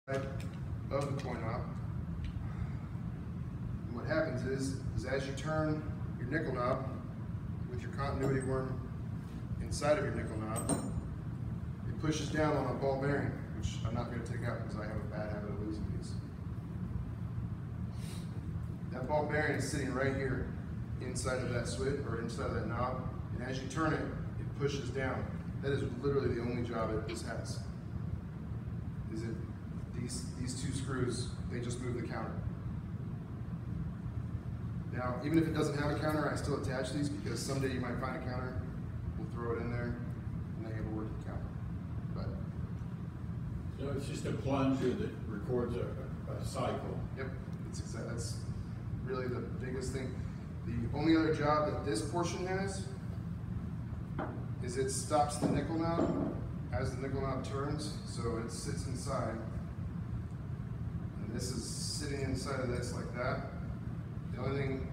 of the coin op. And what happens is as you turn your nickel knob with your continuity worm inside of your nickel knob, it pushes down on a ball bearing, which I'm not going to take out because I have a bad habit of losing these. That ball bearing is sitting right here inside of that switch or inside of that knob, and as you turn it, it pushes down. That is literally the only job that this has. Is it these two screws, they just move the counter. Now, even if it doesn't have a counter, I still attach these because someday you might find a counter, we'll throw it in there, and they have a working counter. But so it's just a plunger that records a cycle. Yep, that's really the biggest thing. The only other job that this portion has is it stops the nickel knob as the nickel knob turns, so it sits inside. And this is sitting inside of this like that. The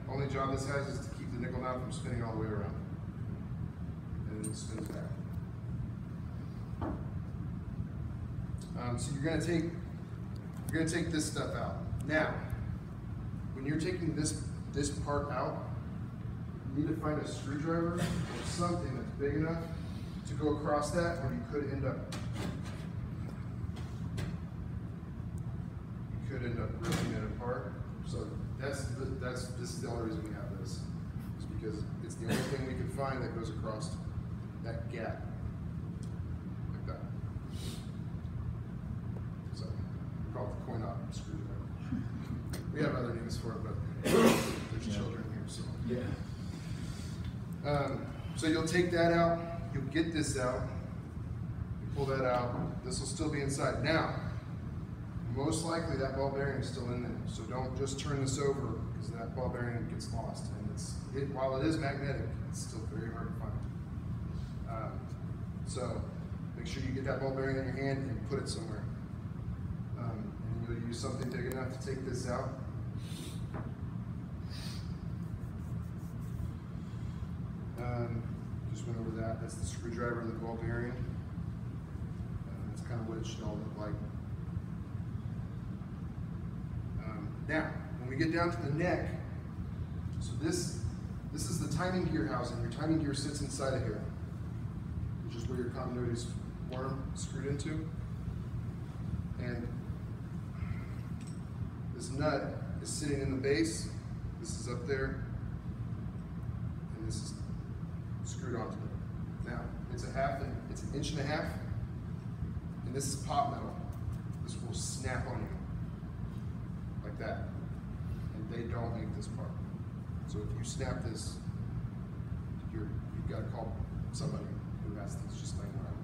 only job this has is to keep the nickel knob from spinning all the way around. And it spins back. So you're gonna take this stuff out. Now, when you're taking this part out, you need to find a screwdriver or something that's big enough to go across that, or you could end up ripping it apart. So this is the only reason we have this, is because it's the only thing we can find that goes across that gap, like that. So we call it the coin op screwdriver. We have other names for it, but there's children here, so. Yeah. So you'll take that out, you'll get this out, you pull that out, this will still be inside. Now, most likely that ball bearing is still in there, so don't just turn this over because that ball bearing gets lost. And while it is magnetic, it's still very hard to find. So make sure you get that ball bearing in your hand and put it somewhere. And you'll use something big enough to take this out. Just went over that. That's the screwdriver of the ball bearing. That's kind of what it should all look like. Now, when we get down to the neck, so this is the timing gear housing. Your timing gear sits inside of here, which is where your continuity worm is screwed into. And this nut is sitting in the base. This is up there, and this is screwed onto it. Now, it's an inch and a half, and this is pot metal. This will snap on you, like that. And they don't make this part. So if you snap this, you've got to call somebody who has things just laying around,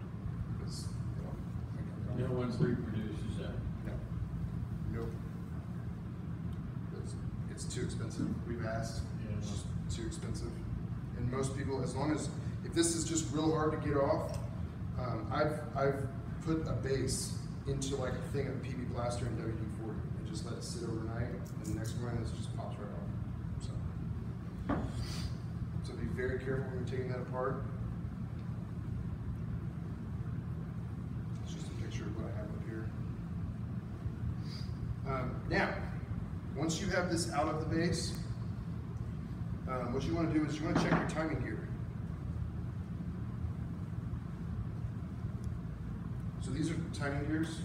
because no one reproduces that. No. Nope. It's too expensive. We've asked. Yeah. It's just too expensive. And most people, if this is just real hard to get off, I've put a base into like a thing of PB plaster and WD-40 and just let it sit overnight, and the next morning it just pops right off. So be very careful when you're taking that apart. It's just a picture of what I have up here. Now, once you have this out of the base, what you want to do is you want to check your timing gear. So these are timing gears.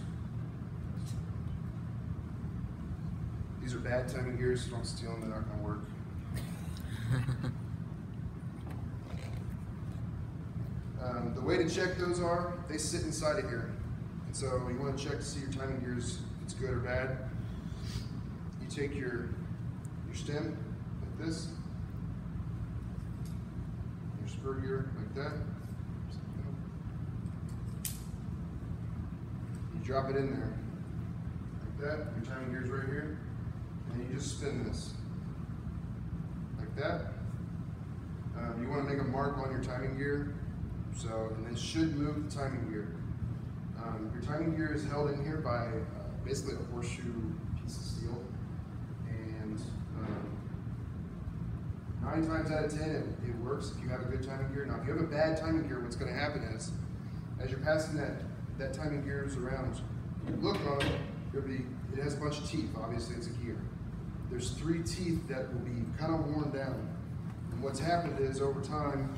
These are bad timing gears, so don't steal them, they're not going to work. The way to check those are, they sit inside of here. And so you want to check to see your timing gears, if it's good or bad. You take your stem like this, your spur gear like that. You drop it in there like that. Your timing gear's right here, and you just spin this like that. You want to make a mark on your timing gear, and it should move the timing gear. Your timing gear is held in here by basically a horseshoe piece of steel, and 9 times out of 10 it works if you have a good timing gear. Now, if you have a bad timing gear, what's going to happen is, as you're passing that timing gears around, you look on it, it has a bunch of teeth, obviously it's a gear. There's 3 teeth that will be kind of worn down. And what's happened is over time,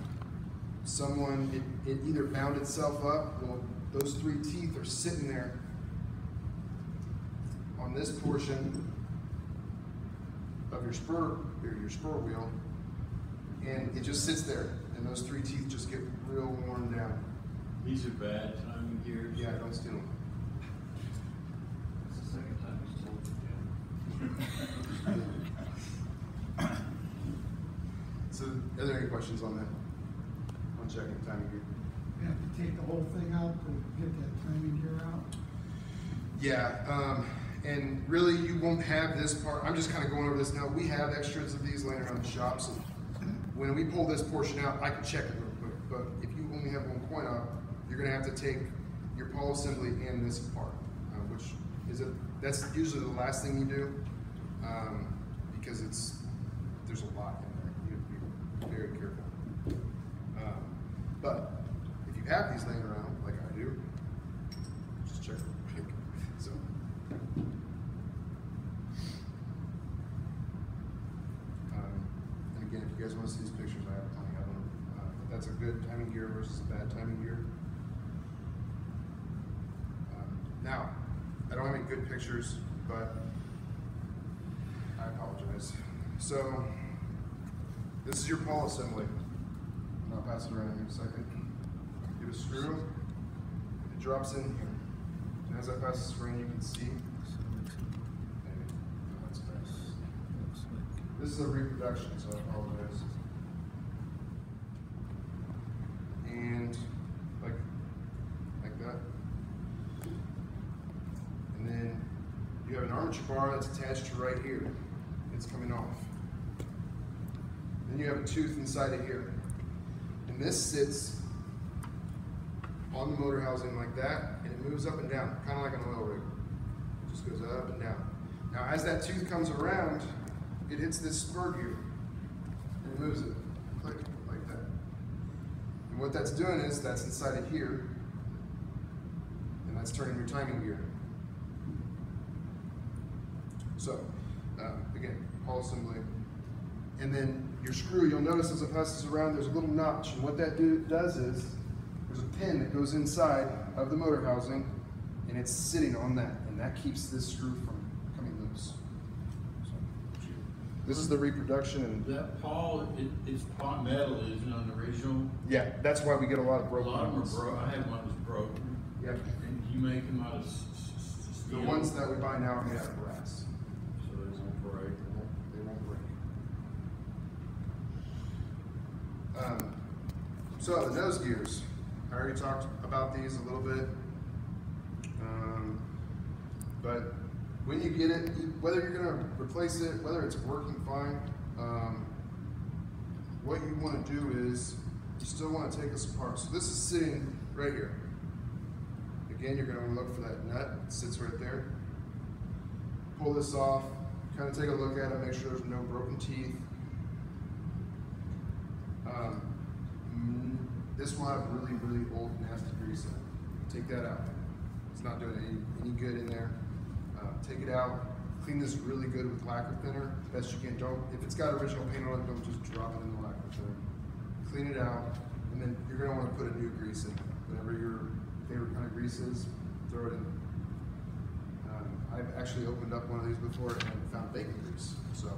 it either bound itself up, well, those 3 teeth are sitting there on this portion of your spur wheel, and it just sits there, and those 3 teeth just get real worn down. These are bad timing gears. Yeah, don't steal them. It's the second time he's told me, Jim. So, are there any questions on that? On checking timing gear? You have to take the whole thing out to get that timing gear out? Yeah, and really you won't have this part. I'm just kind of going over this now. We have extras of these laying around the shop, so when we pull this portion out, I can check it real quick. But if you only have one point out, you're going to have to take your pawl assembly and this apart, which is that's usually the last thing you do, because there's a lot in there. You have to be very careful. But if you have these laying around, like I do, just check it. So. And again, if you guys want to see these pictures, I have plenty of them. But that's a good timing gear versus a bad timing gear. Now, I don't have any good pictures, but I apologize. So, this is your pawl assembly. And I'll pass it around in a second. Give a screw, it drops in here. And as I pass the screw in, you can see. This is a reproduction, so I apologize. And like that. And then you have an armature bar that's attached to right here. It's coming off. Then you have a tooth inside of here. And this sits on the motor housing like that, and it moves up and down, kind of like an oil rig. It just goes up and down. Now, as that tooth comes around, it hits this spur gear, and it moves it, click, like that. And what that's doing is, that's inside of here, and that's turning your timing gear. So, again, pawl assembly. And then your screw, you'll notice as it passes around, there's a little notch, and what that does is, there's a pin that goes inside of the motor housing, and it's sitting on that, and that keeps this screw from coming loose. So, this is the reproduction. And that pawl, it's pot metal, isn't it, on the original? yeah, that's why we get a lot of A broken lot of them ones. are broke. I had one that was broken. Yep. And you make them out of The steel? ones that we buy now are made out of brass. So they won't break. They won't break. So the nose gears, I already talked about these a little bit. But when you get it, whether you're going to replace it, whether it's working fine, what you want to do is you still want to take this apart. So this is sitting right here. Again, you're going to look for that nut. It sits right there. Pull this off, kind of take a look at it, make sure there's no broken teeth. This will have really, really old, nasty grease in it. Take that out. It's not doing any good in there. Take it out. Clean this really good with lacquer thinner, best you can. Don't, if it's got original paint on it, don't just drop it in the lacquer thinner. Clean it out, and then you're going to want to put a new grease in. Whatever your favorite kind of grease is, throw it in. I've actually opened up one of these before and found bacon grease, so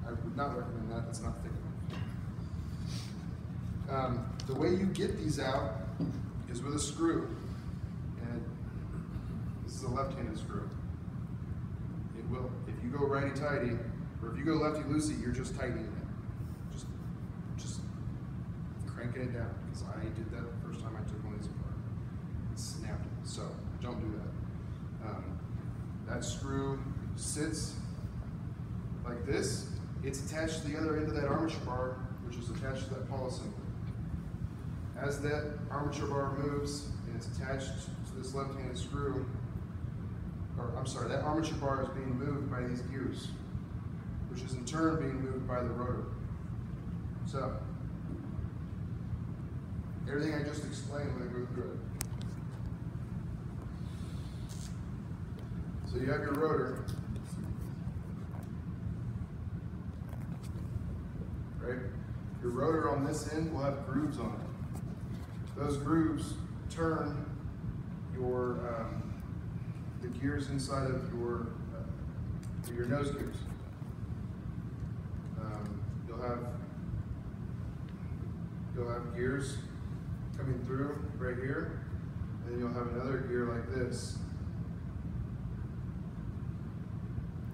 I would not recommend that. That's not thick enough. The way you get these out is with a screw, and this is a left-handed screw. It will, if you go righty-tighty, or if you go lefty-loosey, you're just tightening it. Just cranking it down, because I did that the first time I took one of these apart. It snapped it, so don't do that. That screw sits like this. It's attached to the other end of that armature bar, which is attached to that pawl assembly. As that armature bar moves and it's attached to this left-handed screw, or I'm sorry, that armature bar is being moved by these gears, which is in turn being moved by the rotor. So, everything I just explained, we're going to go through it. So you have your rotor, right? Your rotor on this end will have grooves on it. Those grooves turn your the gears inside of your nose gears. You'll have gears coming through right here, and then you'll have another gear like this.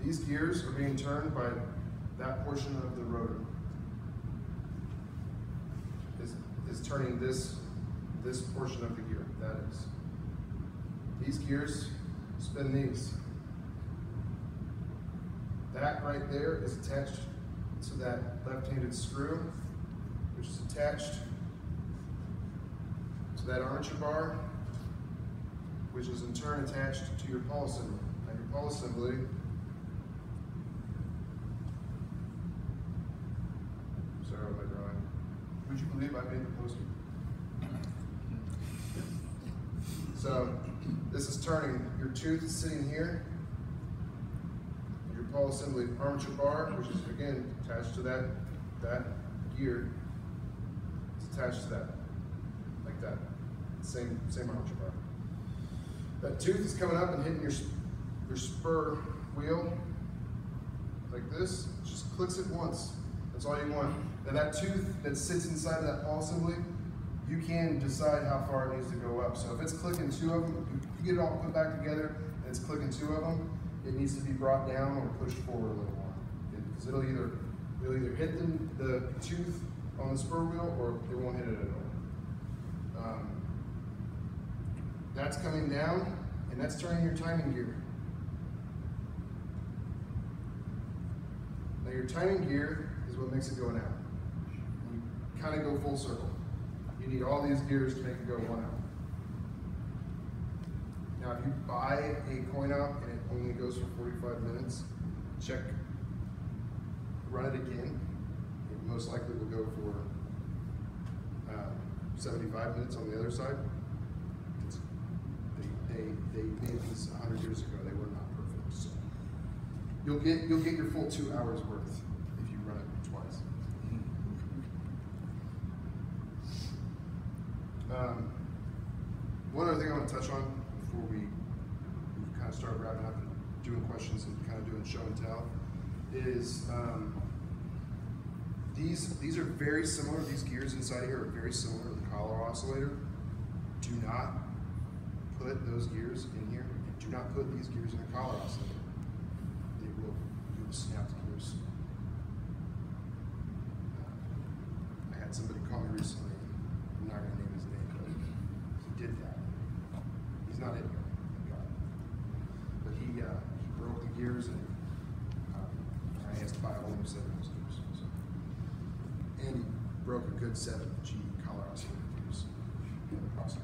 These gears are being turned by that portion of the rotor. Is turning this portion of the gear. That is. These gears spin these. That right there is attached to that left-handed screw, which is attached to that armature bar, which is in turn attached to your pawl assembly. Now your pawl assembly sorry about my drawing. Would you believe I made the poster? So this is turning. Your tooth is sitting here. Your pawl assembly armature bar, which is again attached to that gear, is attached to that, like that. Same armature bar. That tooth is coming up and hitting your spur wheel like this. Just clicks it once. That's all you want. Now that tooth that sits inside of that pawl assembly, you can decide how far it needs to go up. So if it's clicking two of them, if you get it all put back together and it's clicking two of them, it needs to be brought down or pushed forward a little more. Because it'll either hit the tooth on the spur wheel or it won't hit it at all. That's coming down and that's turning your timing gear. Now your timing gear is what makes it go out. You kind of go full circle. You need all these gears to make it go one out. Now if you buy a coin out and it only goes for 45 minutes, run it again. It most likely will go for 75 minutes on the other side. They made these 100 years ago. They were not perfect. So you'll get your full 2 hours worth if you run it twice. One other thing I want to touch on before we kind of start wrapping up and doing questions and kind of doing show and tell is these are very similar. These gears inside here are very similar to the collar oscillator. Do not put those gears in here. And do not put these gears in a collar oscillator. You will snap the gears. I had somebody call me recently. I'm not going to name his name, but he did that. He's not in here, thank God. But he broke the gears and I has to buy a whole new set of those gears. So. And he broke a good set of G collar oscillator gears in the process.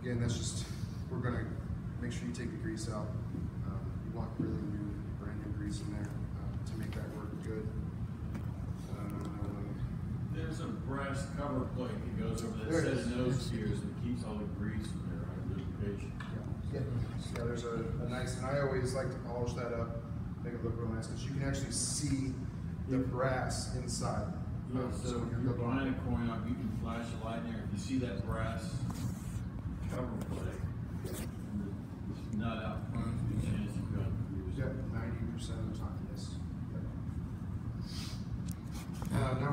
Again, that's just, we're going to make sure you take the grease out. You want really new, brand new grease in there to make that work good. There's a brass cover plate that goes over that set of nose gears and keeps all the grease in there, right? Lubrication. Yeah, there's a nice, and I always like to polish that up, make it look real nice, because you can actually see the brass inside. Yeah, so if you're buying a coin up, you can flash a light in there. If you see that brass cover plate, it's not out front, there's a chance you've got grease. Yep, 90% of the time, yes. Yep. Now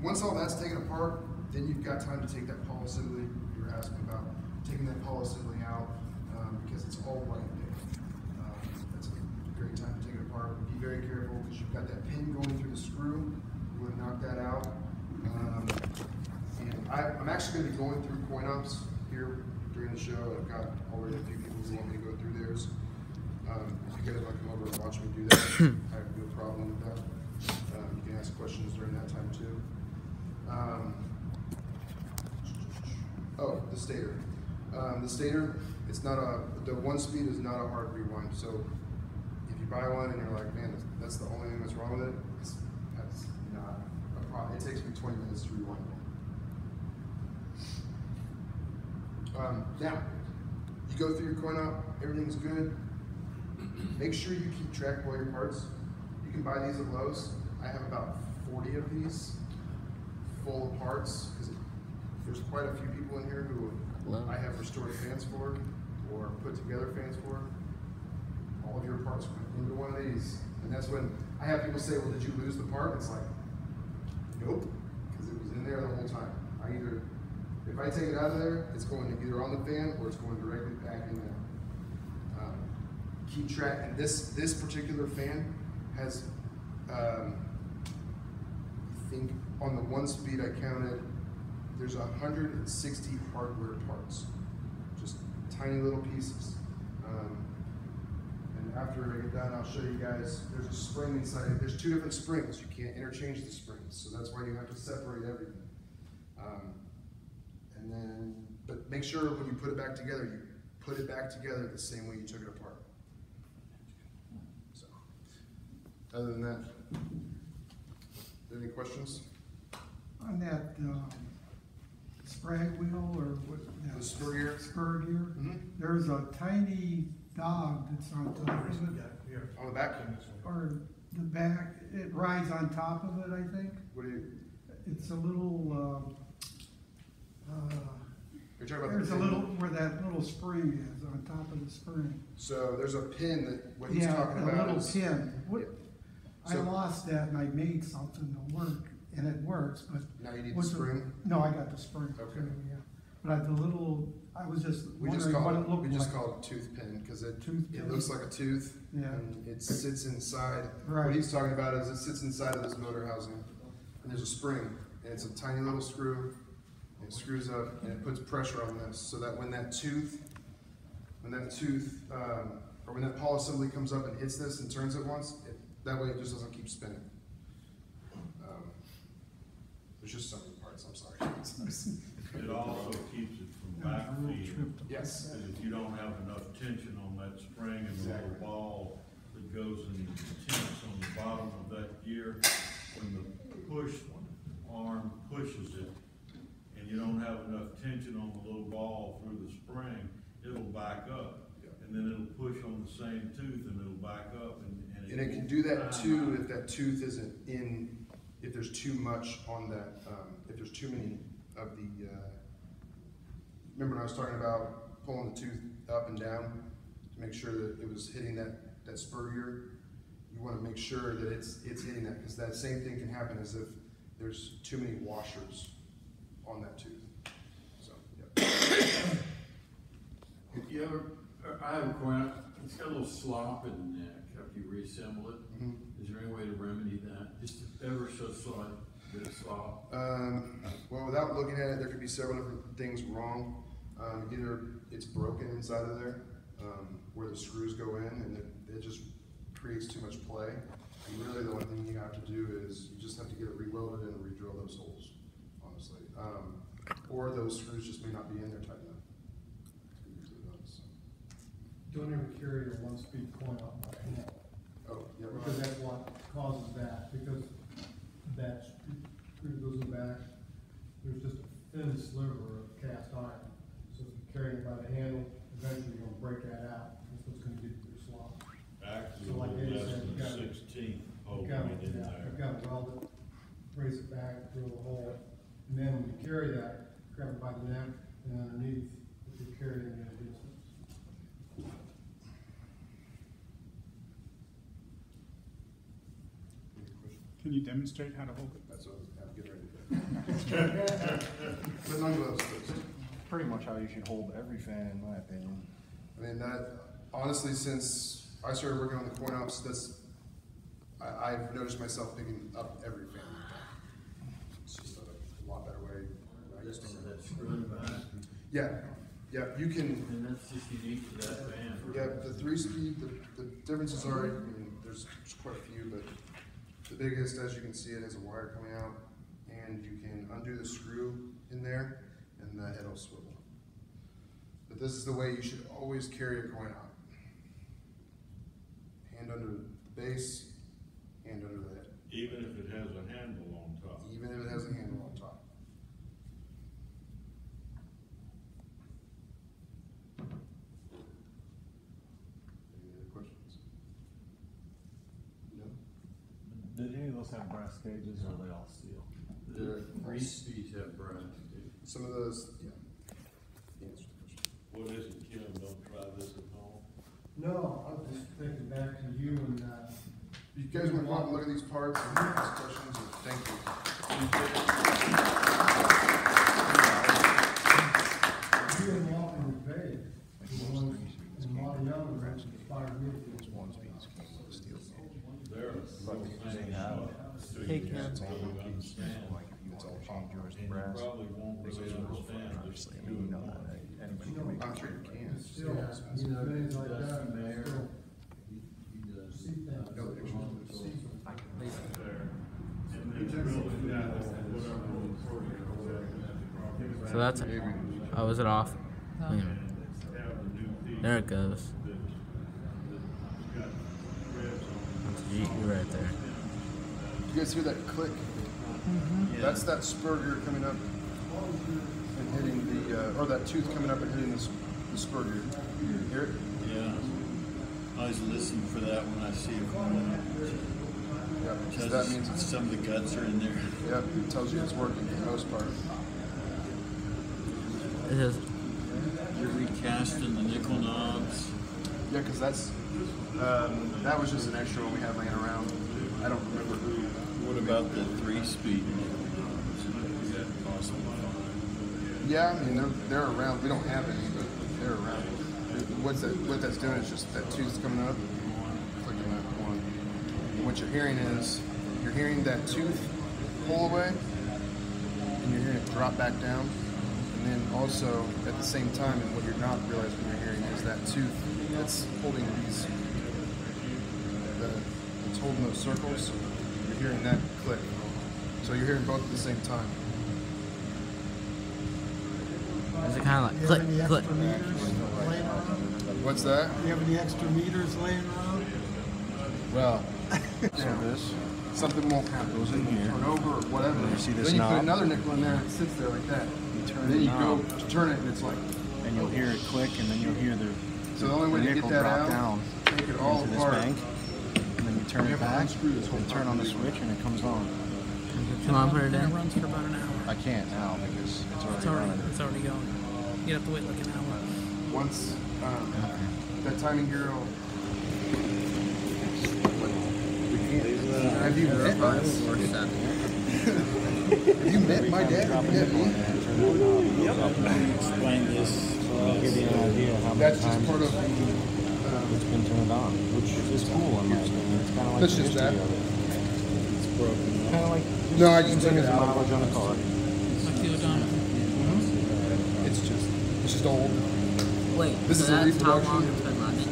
once all that's taken apart, then you've got time to take that pawl assembly you were asking about, taking that pawl assembly out because it's all white there. That's a great time to take it apart. Be very careful because you've got that pin going through the screw. You want to knock that out. And I'm actually going to be going through coin ops here during the show. I've got already a few people who want me to go through theirs. If you guys want to come over and watch me do that, I have no problem with that. You can ask questions during that time too. The stator. The stator, it's not the one speed is not a hard rewind. So if you buy one and you're like, man, that's the only thing that's wrong with it, that's not a problem. It takes me 20 minutes to rewind it. Now, you go through your coin op, everything's good. Make sure you keep track of all your parts. You can buy these at Lowe's. I have about 40 of these full of parts because there's quite a few people in here who I have restored fans for or put together fans for. All of your parts went into one of these. And that's when I have people say, well, did you lose the part? It's like, nope, because it was in there the whole time. If I take it out of there, it's going either on the fan or it's going directly back in there. Keep track, and this particular fan has, I think on the 1-speed I counted, there's 160 hardware parts, just tiny little pieces. And after I get done, I'll show you guys, there's a spring inside it. There's 2 different springs. You can't interchange the springs, so that's why you have to separate everything. But make sure when you put it back together, you put it back together the same way you took it apart. So, other than that, any questions? On that, sprag wheel or what? The spur gear? Spur gear. Mm-hmm. There's a tiny dog that's on top of it. On the back? Or the back, it rides on top of it, I think. What do you? It's a little, You're talking about there's the a pin? little, where that little spring is, on top of the spring. So there's a pin that what he's Yeah, talking a about little is, pin. What- I So- lost that and I made something to work, and it works, but. now you need the what's spring. No, I got the spring Okay. too, yeah. But the little, I was just We just wondering call what it looked we like. just call it tooth pin because it Tooth pin. looks like a tooth Yeah. and it sits inside. Right. What he's talking about is it sits inside of this motor housing and there's a spring and it's a tiny little screw. It screws up and it puts pressure on this so that when that tooth or when that pawl assembly comes up and hits this and turns it once, that way it just doesn't keep spinning. There's just so many parts. I'm sorry. It also keeps it from backfeeding. Yes. Because if you don't have enough tension on that spring and the little ball that goes in the tense on the bottom of that gear, when the push arm pushes it, and you don't have enough tension on the little ball through the spring, it'll back up. And then it'll push on the same tooth and it'll back up and And it can do that too if that tooth isn't in, if there's too much on that, if there's too many of the, remember when I was talking about pulling the tooth up and down to make sure that it was hitting that spur gear? You want to make sure that it's hitting that because that same thing can happen as if there's too many washers on that tooth. So, yeah. If you ever, I have a coin, it's got a little slop in the neck after you reassemble it. Mhm. Is there any way to remedy that? Just ever so slight bit of slop? Well, without looking at it, there could be several different things wrong. Either it's broken inside of there, where the screws go in, and it just creates too much play. And really, the only thing you have to do is you just have to get it re-welded and re-drill those holes, honestly. Or those screws just may not be in there tight enough. It usually does. Don't ever carry a 1-speed coin up by hand, Oh, yeah, because right. that's what causes that, because that screw goes in the back, there's just a thin sliver of cast iron. So if you carry it by the handle, eventually you're gonna break that out, that's what's gonna get your slot. Actually, So like a little Eddie less said, than you gotta- 16 hole You've got right in there. I've got to weld it, raise it back, drill a hole, and then when you carry that, grab it by the neck and underneath, if you're carrying it at a distance. Any questions? Can you demonstrate how to hold it? That's what I'm getting ready to do. Put on gloves first. Pretty much how you should hold every fan, in my opinion. I mean, that, honestly, since I started working on the coin ops, I've noticed myself picking up every fan. It's just a lot better way. I used to. That screw in the back, Yeah, you can, and that's just unique to that band. yeah, the 3-speed, the differences are, I mean, there's quite a few, but the biggest, as you can see, it has a wire coming out, and you can undo the screw in there, and the head will swivel. But this is the way you should always carry a coin out. Hand under the base, hand under the head, Even if it has a handle on top. even if it has a handle on top. those have brass cages or are they all steel? The three speeds have brass. Some of those, yeah. What is it, Kim? Don't try this at home. No, I'll just take it back to you and, You guys want to come up and look at these parts and ask questions? Thank you. you and Walker and Bay, the ones in Monty Young, who inspired me to do this one. They're real things to Hey, you Kim. guys to understand. Like if you want to change yours to And you brass, probably won't they really go through understand this. obviously, I mean, you know that, right? Anybody can make I'm it. sure you can. It's still, you know, things like that, still see things. No pictures. See some- So that's. Oh, is it off? Wait a minute. There it goes. That's a GE right there. You guys hear that click? That's that spur gear coming up and hitting the, or that tooth coming up and hitting the spur gear. You hear it? Yeah. I always listen for that when I see it coming up. Yeah, because Because that means it's, some of the guts are in there. yeah, it tells you it's working for the most part. It is. You're recasting the nickel knobs. Yeah, because that's, that was just an extra one we had laying around. I don't remember who. What about the 3-speed nickel knobs? Is that possible? Yeah, I mean, they're around. We don't have any, but they're around. What that's doing is just that tooth's coming up, clicking that one. And what you're hearing is, you're hearing that tooth pull away, and you're hearing it drop back down. And then also, at the same time, and what you're not realizing you're hearing is that tooth that's holding these, it's holding those circles. You're hearing that click. So you're hearing both at the same time. Is it kind of like You click, have any click? extra meters laying around? What's that? Do you have any extra meters laying around? Well, so this Something won't happen. goes in here. Turn over or whatever. You see this then you knob? put another nickel in there and it sits there like that. You turn And then the you go knob. to turn it and it's like, And you'll hear it click, and then you'll hear the so the only way to nickel get that drop out, down take it all into this apart. bank, and then you turn You it have to back, unscrew this whole and turn on the switch, and it comes on. Come on, put it in. runs for about an hour. I can't now because it's already running. It's already going. You have to wait like an hour. Once that timing gear will... Have you met us? Have you met my dad? Have you met me? Explain this. I'll give you an idea how many That's just times part of it's been turned on, which is cool in my opinion. It's kind of like That's the just history that. of it. It's broken. Kind of like No, I just took it as out. mileage on a car. Like the odometer. It's just old. Wait, This so is a that's how reproduction. long it's been running?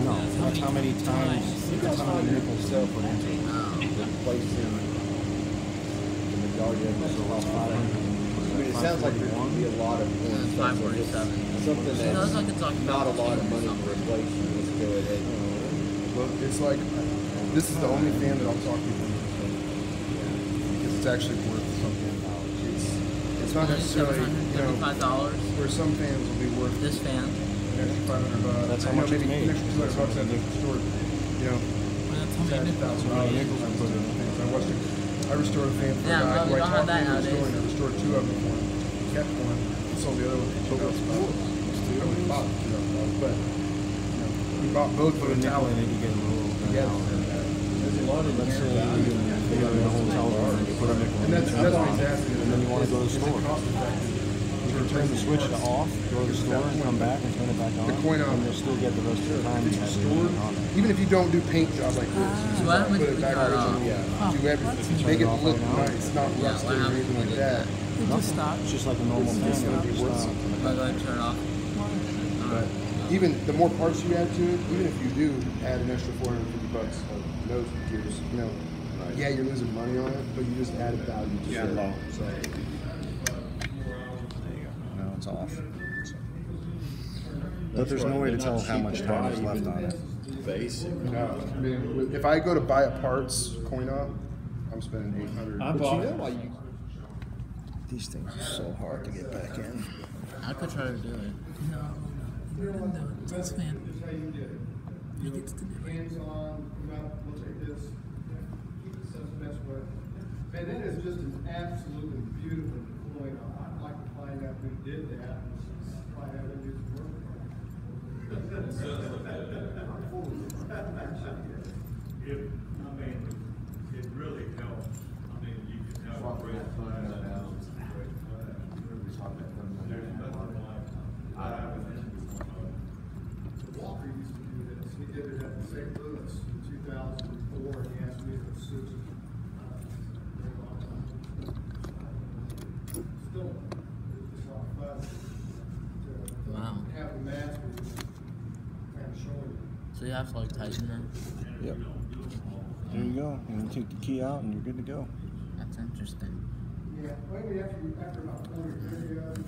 No, that's how many times, that's how many nickels sell for an engine. Replacing the yard engine, so about 500. I mean, it sounds like there would be a lot of It's 547. something It looks like that's it's like not a lot of money something. to replace. Let's go ahead. Well, it's like, this is the only fan that I'll talk to you from. Because it's actually worth something. It's not necessarily, you know, $735. where some fans will be worth This fan. an extra $500. That's how I know much it's maybe made. an extra $200 at the store, you know, That's how many nickels. $10,000 nickels I put in things. I restored a fan for Yeah, a guy well, who we I don't have talked to that in the store, nowadays. and I restored 2 of them for him. Kept one, sold the other one for $2,000. I would have bought $2,000, but, you know, he bought both for Put a a nickel towel. in it, you get a little. Yes. There's a lot of Let's say you go to the hotel room and you put a nickel And in that's it, what turn he's it on, asking. and then you want to go to the Is it store. cost effective? You can turn the switch to off, go to the store and come back and turn it back on. The coin on. And you'll still get the rest of the time you It's have restored. it on it. Even if you don't do paint jobs like this, So why don't we put it back turn it on, off? do everything, make it look nice, not Yeah, rusted why or not? anything like that. It just stopped. It's just like a normal fan, it would be worth Am something. I going to turn it off? But even the more parts you add to it, even if you do add an extra $450 of nose gears, you know, yeah, you're losing money on it, but you just added value to it. So, No, it's off. But there's no way to tell how much time is left on it. Basic. I mean, if I go to buy a parts coin op, I'm spending $800. But you know why you These things are so hard to get back in. I could try to do it. No. It's this fan. Here's how you did it. He gets to do it. Hands on, you got, look at this. that's the best way. And that is just an absolutely beautiful deployment. I'd like to find out who did that and find out who did the work. It really helps. I mean, you can have a great class. There's nothing like having Walker used to do this. He did it at St. Louis in 2004, and he asked me to assist. Still, it's just a lot of fun to Wow. have the master kind of showing you. So you have to like tighten them. Yep. There you go. And you take the key out and you're good to go. That's interesting. Yeah, maybe after about 40 or 50 of them,